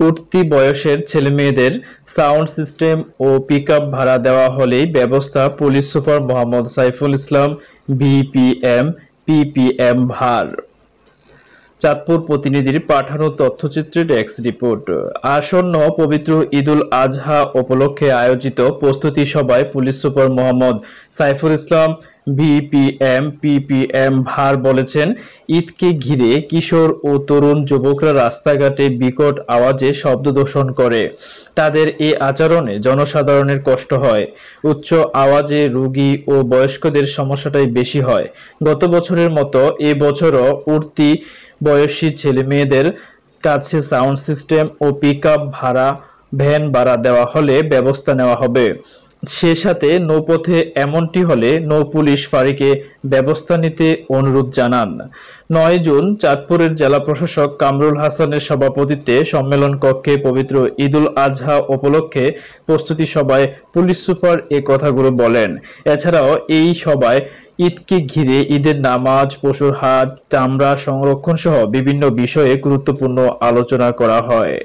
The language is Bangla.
উঠতি বয়সের ছেলেমেয়েদের সাউন্ড সিস্টেম ও পিকআপ ভাড়া দেওয়া হলেই ব্যবস্থা police super Mohammad Saiful Islam BPM PPM ভার। চাঁদপুর প্রতিনিধির পাঠানো তথ্যচিত্রে ডেস্ক রিপোর্ট। আসন্ন পবিত্র ঈদুল আজহা উপলক্ষে আয়োজিত প্রস্তুতি সভায় police super Mohammad Saiful Islam BPM PPM ভার বলেছেন, ঈদকে ঘিরে কিশোর ও তরুণ যুবকরা রাস্তাঘাটে বিকট আওয়াজে শব্দ দূষণ করে। তাদের এ আচরণে জনসাধারণের কষ্ট হয়। উচ্চ আওয়াজে রোগী ও বয়স্কদের সমস্যাটাই বেশি হয়। গত বছরের মতো এ বছরও উঠতি বয়সী ছেলেমেয়েদের কাছে সাউন্ড সিস্টেম ও পিকআপ ভাড়া ভ্যান ভাড়া দেওয়া হলে ব্যবস্থা নেওয়া হবে। সে সাথে নৌপথে এমনটি হলে নৌ পুলিশ ফাঁড়িকে ব্যবস্থা নিতে অনুরোধ জানান। ৯ জুন চাঁদপুরের জেলা প্রশাসক কামরুল হাসানের সভাপতিত্বে সম্মেলন কক্ষে পবিত্র ঈদুল আজহা উপলক্ষে প্রস্তুতি সভায় পুলিশ সুপার এ কথাগুলো বলেন। এছাড়াও এই সভায় ঈদকে ঘিরে ঈদের নামাজ, পশুর হাট, চামড়া সংরক্ষণ সহ বিভিন্ন বিষয়ে গুরুত্বপূর্ণ আলোচনা করা হয়।